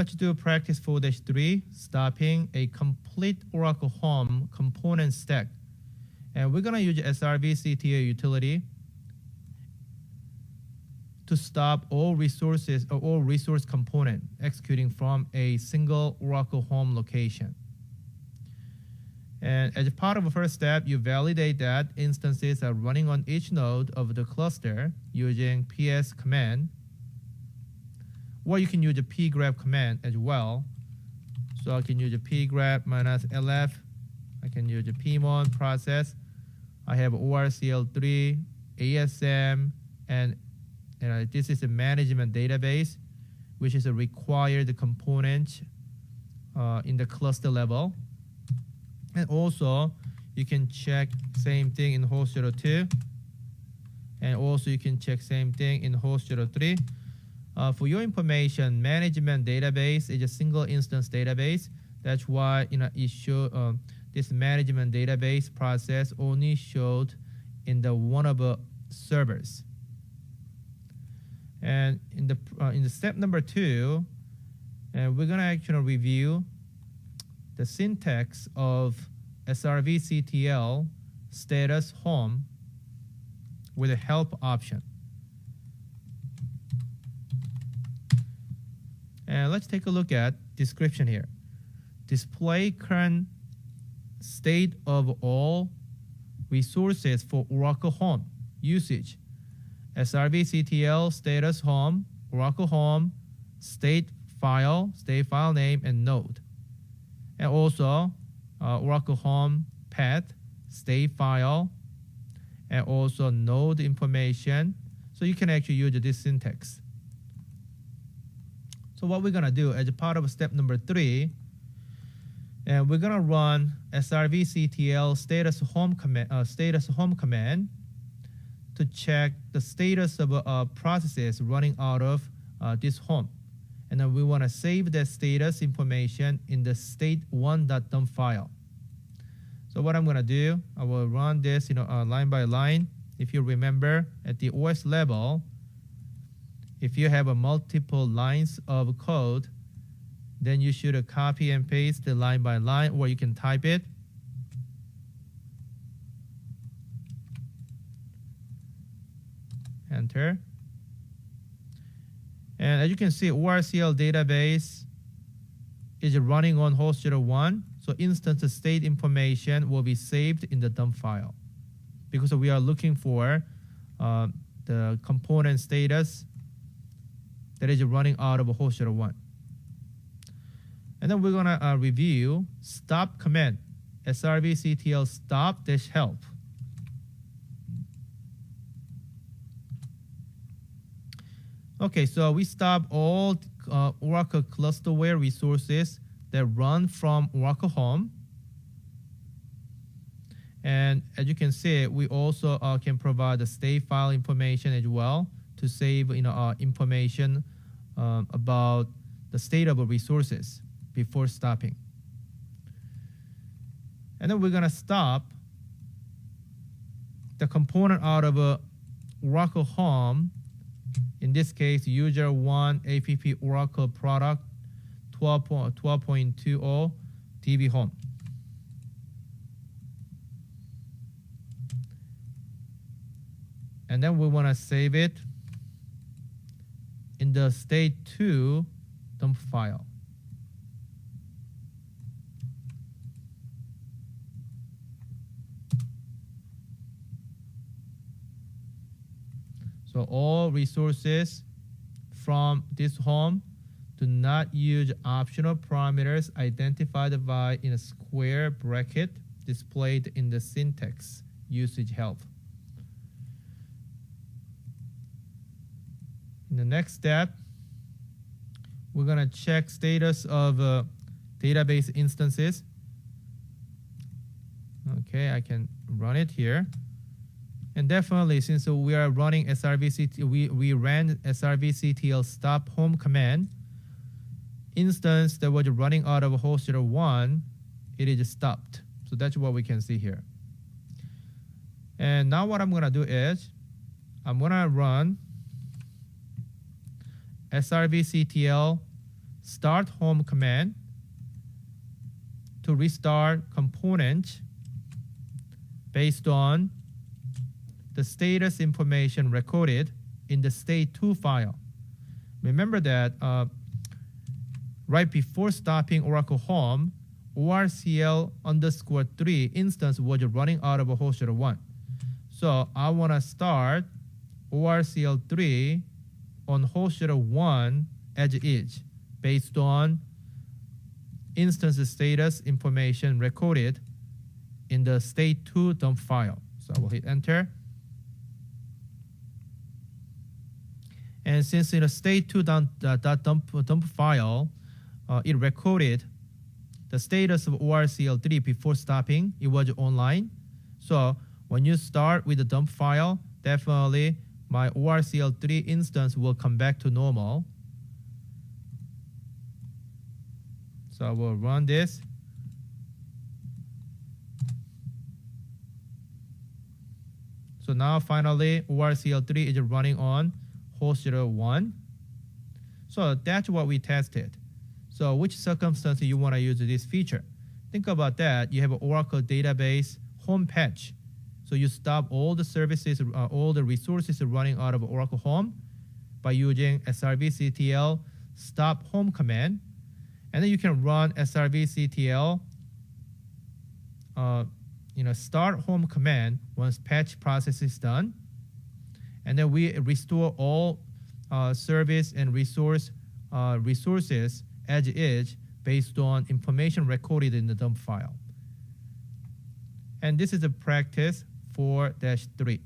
Let's do practice 4-3, stopping a complete Oracle Home component stack. And we're going to use SRV-CTL utility to stop all resources or all resource component executing from a single Oracle Home location. And as part of the first step, you validate that instances are running on each node of the cluster using ps command, or you can use the pgrab command as well. So I can use the pgrab -lf. I can use the pmon process. I have ORCL3, ASM, and this is a management database, which is a required component in the cluster level. And also, you can check same thing in host 02. And also, you can check same thing in host 03. For your information, management database is a single instance database. That's why it show this management database process only showed in the one of the servers. And in the step number 2, we're gonna actually review the syntax of SRV-CTL status home with a help option. And let's take a look at description here. Display current state of all resources for Oracle Home usage. SRV-CTL status home, Oracle Home, state file name, and node. And also Oracle Home path, state file, and also node information. So you can actually use this syntax. So what we're gonna do as a part of step number 3, and we're gonna run SRV-CTL status home command to check the status of processes running out of this home. And then we want to save that status information in the state1.dump file. So what I'm going to do, I will run this line by line. If you remember, at the OS level, if you have multiple lines of code, then you should copy and paste the line by line, or you can type it. Enter. And as you can see, ORCL database is running on host 01. So instance state information will be saved in the dump file because we are looking for the component status that is running out of host 01. And then we're going to review stop command, SRV-CTL stop -help. Okay, so we stop all Oracle clusterware resources that run from Oracle Home. And as you can see, we also can provide the state file information as well to save information about the state of resources before stopping. And then we're going to stop the component out of Oracle Home. In this case, user 1 app Oracle product 12.20 DB home. And then we want to save it in the state2 dump file. So all resources from this home do not use optional parameters identified by in a square bracket displayed in the syntax usage help. In the next step, we're going to check status of database instances. Okay, I can run it here. And definitely, since we are running SRV-CTL, we ran SRV-CTL stop home command. Instance that was running out of host 01, it is stopped. So that's what we can see here. And now what I'm going to do is, I'm going to run SRV-CTL start home command to restart component based on the status information recorded in the state2 file. Remember that right before stopping Oracle Home, ORCL_3 instance was running out of a hoster 1. So I want to start ORCL3 on hoster 1 as is based on instance status information recorded in the state2 dump file. So I will hit enter. And since in a state2 dump file, it recorded the status of ORCL3 before stopping, it was online. So when you start with the dump file, definitely my ORCL3 instance will come back to normal. So I will run this. So now finally ORCL3 is running on host 1. So that's what we tested. So which circumstance you want to use this feature? Think about that. You have an Oracle database home patch. So you stop all the services, all the resources running out of Oracle Home by using srvctl stop home command. And then you can run srvctl start home command once patch process is done. And then we restore all service and resources as is based on information recorded in the dump file. And this is a practice 4-3.